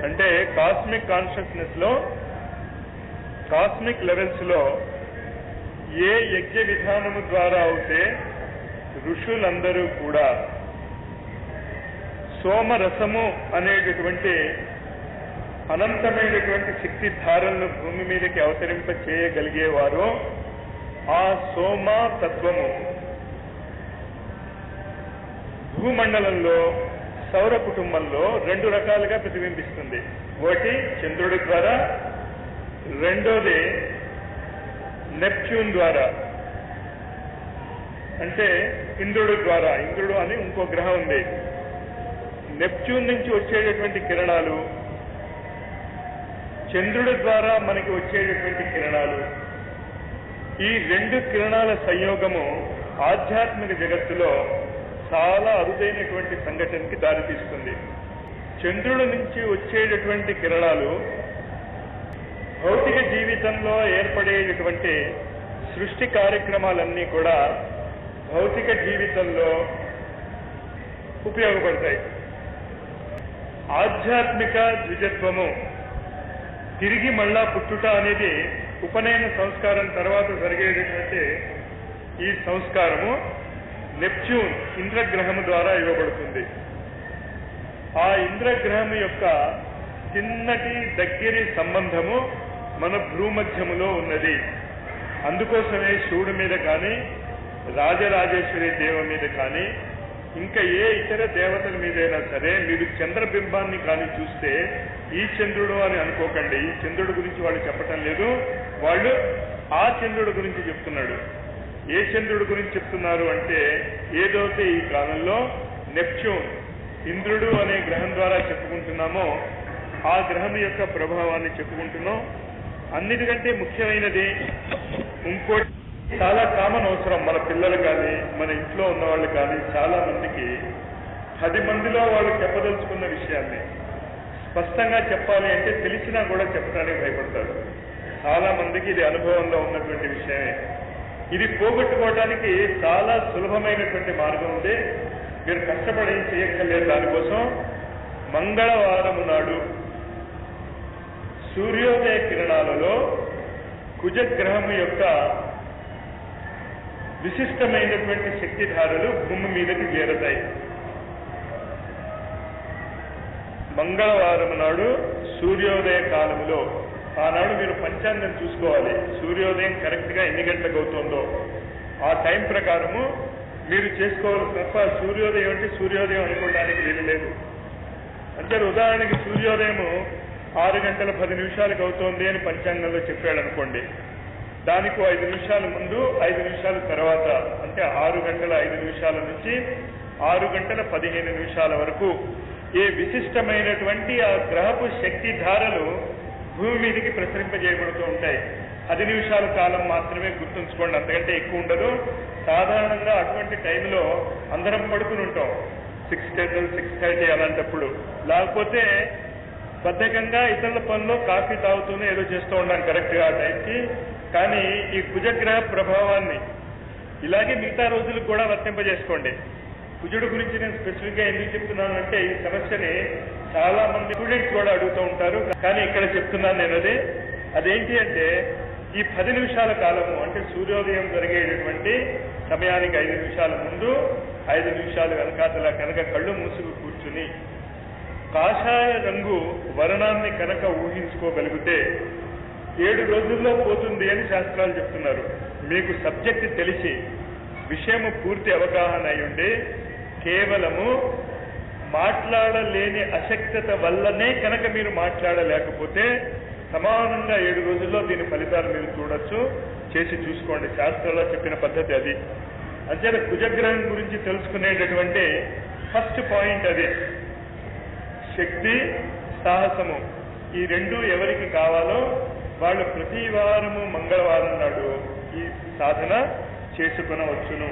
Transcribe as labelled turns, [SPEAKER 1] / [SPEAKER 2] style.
[SPEAKER 1] అంటే cosmic consciousness లో, cosmic levels లో ఏ యజ్ఞ విధానము ద్వారా అయితే ఋషులందరూ కూడా సోమరసము అనేటటువంటి అనంతమైనటువంటి శక్తి ధారలను భూమి మీదకి అవతరింప చేయగలిగేవారు, ఆ సోమ తత్వము భూమండలంలో సౌర కుటుంబంలో రెండు రకాలుగా ప్రతిబింబిస్తుంది. ఒకటి చంద్రుడి ద్వారా, రెండోది నెప్ట్యూన్ ద్వారా, అంటే ఇంద్రుడి ద్వారా. ఇంద్రుడు అని ఇంకో గ్రహం ఉంది. నెప్ట్యూన్ నుంచి వచ్చేటటువంటి కిరణాలు, చంద్రుడి ద్వారా మనకి వచ్చేటటువంటి కిరణాలు, ఈ రెండు కిరణాల సంయోగము ఆధ్యాత్మిక జగత్తులో చాలా అరుదైనటువంటి సంఘటనకి దారితీస్తుంది. చంద్రుడి నుంచి వచ్చేటటువంటి కిరణాలు భౌతిక జీవితంలో ఏర్పడేటటువంటి సృష్టి కార్యక్రమాలన్నీ కూడా భౌతిక జీవితంలో ఉపయోగపడతాయి. ఆధ్యాత్మిక ద్విజత్వము, తిరిగి మళ్ళా పుట్టుట అనేది ఉపనయన సంస్కారం తర్వాత జరిగేటటువంటి ఈ సంస్కారము నెప్ట్యూన్ ఇంద్రగ్రహము ద్వారా ఇవ్వబడుతుంది. ఆ ఇంద్రగ్రహము యొక్క చిన్నటి దగ్గరి సంబంధము మన భూమధ్యములో ఉన్నది. అందుకోసమే శివుడి మీద కానీ, రాజరాజేశ్వరి దేవ మీద కానీ, ఇంకా ఏ ఇతర దేవతల మీదైనా సరే మీరు చంద్రబింబాన్ని కానీ చూస్తే ఈ చంద్రుడు అని అనుకోకండి. ఈ చంద్రుడి గురించి వాళ్ళు చెప్పటం లేదు, వాళ్ళు ఆ చంద్రుడి గురించి చెప్తున్నాడు. ఏ చంద్రుడి గురించి చెప్తున్నారు అంటే, ఏదైతే ఈ కాలంలో నెప్ట్యూన్ ఇంద్రుడు అనే గ్రహం ద్వారా చెప్పుకుంటున్నామో ఆ గ్రహం యొక్క ప్రభావాన్ని చెప్పుకుంటున్నాం. అన్నిటికంటే ముఖ్యమైనది ఇంకోటి, చాలా కామన్ అవసరం మన పిల్లలు కానీ మన ఇంట్లో ఉన్న వాళ్ళు కానీ చాలా మందికి 10 మందిలో వాళ్ళు చెప్పదలుచుకున్న విషయాన్ని స్పష్టంగా చెప్పాలి అంటే తెలిసినా కూడా చెప్పడానికి భయపడతారు. చాలా మందికి ఇది అనుభవంలో ఉన్నటువంటి విషయమే. ఇది పోగొట్టుకోవడానికి చాలా సులభమైనటువంటి మార్గం ఉంది. మీరు కష్టపడి చేయక్కర్లేదు. దానికోసం మంగళవారము నాడు సూర్యోదయ కిరణాలలో కుజగ్రహం యొక్క విశిష్టమైనటువంటి శక్తిధారలు భూమి మీదకి చేరతాయి. మంగళవారం నాడు సూర్యోదయ కాలంలో, ఆనాడు మీరు పంచాంగం చూసుకోవాలి. సూర్యోదయం కరెక్ట్గా ఎన్ని గంటలకు అవుతుందో ఆ టైం ప్రకారము మీరు చేసుకోవాలి తప్ప సూర్యోదయం అంటే సూర్యోదయం అనుకోవడానికి వీలు లేదు. అంటే ఉదాహరణకి సూర్యోదయము 6:10 అవుతోంది అని పంచాంగంలో చెప్పాడు అనుకోండి. దానికి 5 నిమిషాల ముందు, 5 నిమిషాల తర్వాత, అంటే 6:05 నుంచి 6:15 వరకు ఏ విశిష్టమైనటువంటి ఆ గ్రహపు శక్తి ధారలు భూమి మీదకి ప్రసరింపజేయబడుతూ ఉంటాయి. 10 నిమిషాల కాలం మాత్రమే గుర్తుంచుకోండి, అంతకంటే ఎక్కువ ఉండదు. సాధారణంగా అటువంటి టైంలో అందరం పడుకుని ఉంటాం, 6:10, 6:30 అలాంటప్పుడు. లేకపోతే బద్ధకంగా ఇతరుల పనిలో కాఫీ తాగుతూనే ఏదో చేస్తూ ఉంటాం కరెక్ట్గా ఆ టైంకి. కానీ ఈ కుజగ్రహ ప్రభావాన్ని ఇలాగే మిగతా రోజులకు కూడా వర్తింపజేసుకోండి. కుజుడు గురించి నేను స్పెసిఫిక్గా ఎందుకు చెప్తున్నాను అంటే, ఈ సమస్యని చాలా మంది స్టూడెంట్స్ కూడా అడుగుతూ ఉంటారు. కానీ ఇక్కడ చెప్తున్నాను నేను అదేంటి అంటే, ఈ 10 నిమిషాల కాలము అంటే సూర్యోదయం జరిగేటటువంటి సమయానికి 5 నిమిషాల ముందు, 5 నిమిషాలు వెనకాతల కనుక కళ్ళు మూసుకు కూర్చుని కాషాయ రంగు వర్ణాన్ని కనుక ఊహించుకోగలిగితే 7 రోజుల్లో పోతుంది అని శాస్త్రాలు చెప్తున్నారు. మీకు సబ్జెక్ట్ తెలిసి విషయము పూర్తి అవగాహన అయి ఉండి కేవలము మాట్లాడలేని అశక్తత వల్లనే కనుక మీరు మాట్లాడలేకపోతే సమానంగా 7 రోజుల్లో దీని ఫలితాలు మీరు చూడొచ్చు. చేసి చూసుకోండి. శాస్త్రంలో చెప్పిన పద్ధతి అది. అంచేత కుజగ్రహం గురించి తెలుసుకునేటటువంటి ఫస్ట్ పాయింట్ అదే. శక్తి, సాహసము, ఈ రెండు ఎవరికి కావాలో వాళ్ళు ప్రతి వారము మంగళవారం నాడు ఈ సాధన చేసుకునవచ్చును.